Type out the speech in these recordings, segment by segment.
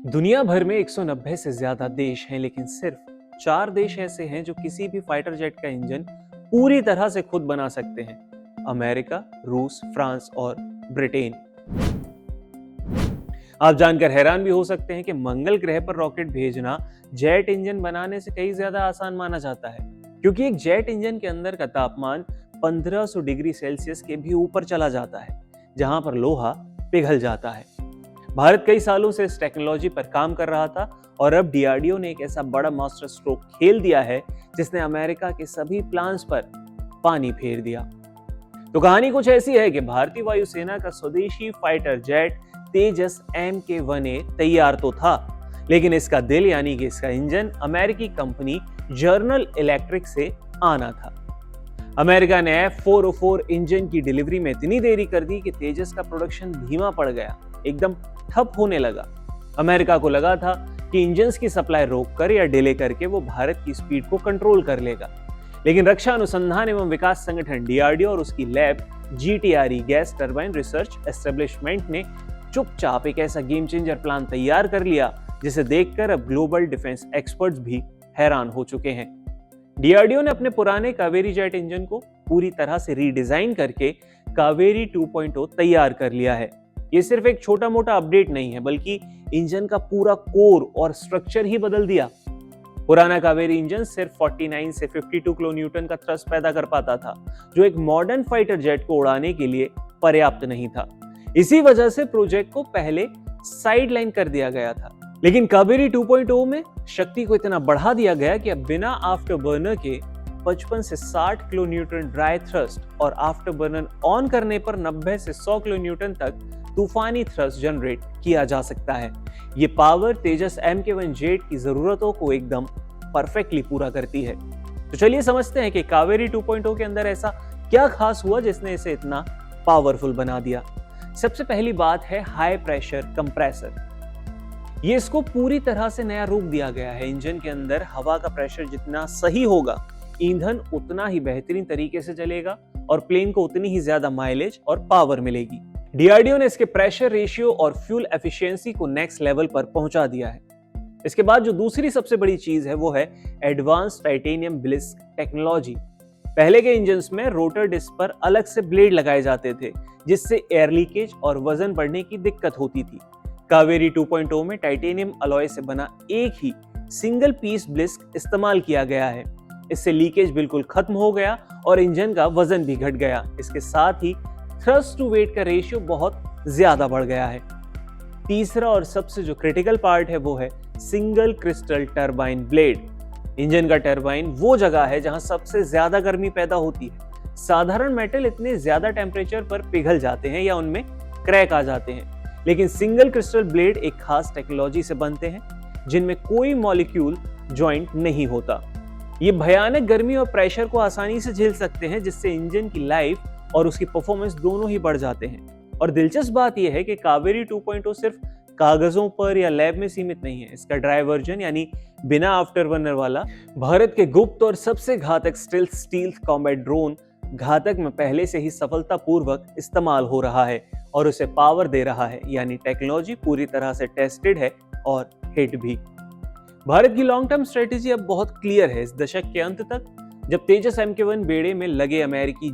दुनिया भर में 190 से ज्यादा देश हैं, लेकिन सिर्फ 4 देश ऐसे हैं जो किसी भी फाइटर जेट का इंजन पूरी तरह से खुद बना सकते हैं। अमेरिका, रूस, फ्रांस और ब्रिटेन। आप जानकर हैरान भी हो सकते हैं कि मंगल ग्रह पर रॉकेट भेजना जेट इंजन बनाने से कहीं ज्यादा आसान माना जाता है, क्योंकि एक जेट इंजन के अंदर का तापमान 1500 डिग्री सेल्सियस के भी ऊपर चला जाता है, जहां पर लोहा पिघल जाता है। भारत कई सालों से इस टेक्नोलॉजी पर काम कर रहा था और अब डीआरडीओ ने एक ऐसा बड़ा मास्टर स्ट्रोक खेल दिया है जिसने अमेरिका के सभी प्लान्स पर पानी फेर दिया। तो कहानी कुछ ऐसी है कि भारतीय वायुसेना का स्वदेशी फाइटर जेट तेजस MK-1A तैयार तो था, लेकिन इसका दिल यानी कि इसका इंजन अमेरिकी कंपनी जनरल इलेक्ट्रिक से आना था। अमेरिका ने F404 इंजन की डिलीवरी में इतनी देरी कर दी कि तेजस का प्रोडक्शन धीमा पड़ गया, एकदम ठप होने लगा। अमेरिका को लगा था कि इंजन्स की सप्लाई रोककर या डिले करके वो भारत की स्पीड को कंट्रोल कर लेगा, लेकिन रक्षा अनुसंधान एवं विकास संगठन डीआरडीओ और उसकी lab GTRE gas turbine research establishment ने चुपचाप एक ऐसा गेम चेंजर प्लान तैयार कर लिया जिसे देखकर अब ग्लोबल डिफेंस एक्सपर्ट्स भी हैरान हो चुके हैं। डीआरडीओ ने अपने पुराने कावेरी जेट इंजन को पूरी तरह से रीडिजाइन करके कावेरी 2.0 तैयार कर लिया है। ये सिर्फ एक छोटा मोटा अपडेट नहीं है, बल्कि इंजन का पूरा कोर और स्ट्रक्चर ही बदल दिया। पुराना कावेरी इंजन सिर्फ 49 से 52 किलो न्यूटन का थ्रस्ट पैदा कर पाता था, जो एक मॉडर्न फाइटर जेट को उड़ाने के लिए पर्याप्त नहीं था। इसी वजह से प्रोजेक्ट को पहले साइडलाइन कर दिया गया था। लेकिन कावेरी 2.0 में शक्ति को इतना बढ़ा दिया गया कि अब बिना आफ्टर बर्नर के 55 से 60 किलो न्यूटन ड्राई थ्रस्ट और आफ्टर बर्नर ऑन करने पर 90 से 100 किलो न्यूटन तक तूफानी थ्रस्ट जनरेट किया जा सकता है। ये पावर तेजस MK-1 जेट की जरूरतों को एकदम परफेक्टली पूरा करती है। तो चलिए समझते हैं कि कावेरी 2.0 के अंदर ऐसा क्या खास हुआ जिसने इसे इतना पावरफुल बना दिया। सबसे पहली बात है हाई प्रेशर कंप्रेसर। ये इसको पूरी तरह से नया रूप दिया गया है। इंजन के अंदर हवा का प्रेशर जितना सही होगा, ईंधन उतना ही बेहतरीन तरीके से चलेगा और प्लेन को उतनी ही ज्यादा माइलेज और पावर मिलेगी। डीआरडीओ ने इसके प्रेशर रेशियो और फ्यूल एफिशिएंसी को नेक्स्ट लेवल पर पहुंचा दिया है। इसके बाद जो दूसरी सबसे बड़ी चीज है वो है एडवांस टाइटेनियम ब्लिस्क टेक्नोलॉजी। पहले के इंजन्स में रोटर डिस्क पर अलग से ब्लेड लगाए जाते थे, जिससे एयर लीकेज और वजन बढ़ने की दिक्कत होती थी। कावेरी 2.0 में टाइटेनियम अलॉय से बना एक ही सिंगल पीस ब्लिस्क इस्तेमाल किया गया है। इससे लीकेज बिल्कुल खत्म हो गया और इंजन का वजन भी घट गया। इसके साथ ही थ्रस्ट टू वेट का रेशियो बहुत ज्यादा बढ़ गया है। तीसरा और सबसे जो क्रिटिकल पार्ट है वो है single crystal turbine blade. Engine का टरबाइन वो जगह है जहां सबसे ज्यादा गर्मी पैदा होती है। साधारण मेटल इतने ज्यादा टेम्परेचर पर पिघल जाते हैं या उनमें क्रैक आ जाते हैं, लेकिन सिंगल क्रिस्टल ब्लेड एक खास टेक्नोलॉजी से बनते हैं जिनमें कोई मॉलिक्यूल ज्वाइंट नहीं होता। ये भयानक गर्मी और प्रेशर को आसानी से झेल सकते हैं, जिससे इंजन की लाइफ और उसकी परफॉर्मेंस दोनों ही बढ़ जाते हैं। और दिलचस्प बात यह है कि कावेरी 2.0 सिर्फ कागजों पर या लैब में सीमित नहीं है। इसका ड्राई वर्जन यानी बिना आफ्टर बर्नर वाला भारत के गुप्त और सबसे घातक स्टील्थ कॉम्बैट ड्रोन घातक में पहले से ही सफलतापूर्वक इस्तेमाल हो रहा है और उसे पावर दे रहा है, यानी टेक्नोलॉजी पूरी तरह से टेस्टेड है और हिट भी। भारत की लॉन्ग टर्म स्ट्रेटेजी अब बहुत क्लियर है। इस दशक के अंत तक जब तेजस MK-1 बेड़े में लगे अमेरिकी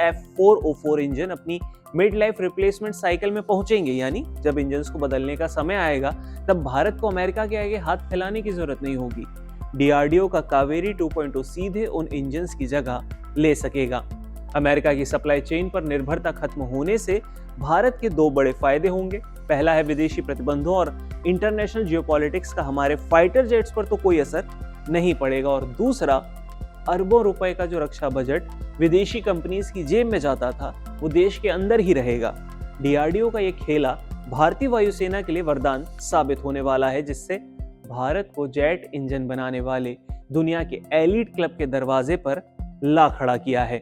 F404 इंजन अपनी मिड लाइफ रिप्लेसमेंट साइकिल में पहुंचेंगे, यानी जब इंजन्स को बदलने का समय आएगा तब भारत को अमेरिका के आगे हाथ फैलाने की जरूरत नहीं होगी। डीआरडीओ का कावेरी 2.0 सीधे उन इंजन्स की जगह ले सकेगा। अमेरिका की सप्लाई चेन पर निर्भरता खत्म होने से भारत के दो बड़े फायदे होंगे। पहला है विदेशी प्रतिबंधों और इंटरनेशनल जियोपॉलिटिक्स का हमारे फाइटर जेट्स पर तो कोई असर नहीं पड़ेगा, और दूसरा अरबों रुपए का जो रक्षा बजट विदेशी कंपनीज की जेब में जाता था वो देश के अंदर ही रहेगा। डीआरडीओ का ये खेला भारतीय वायुसेना के लिए वरदान साबित होने वाला है, जिससे भारत को जेट इंजन बनाने वाले दुनिया के एलीट क्लब के दरवाजे पर ला खड़ा किया है।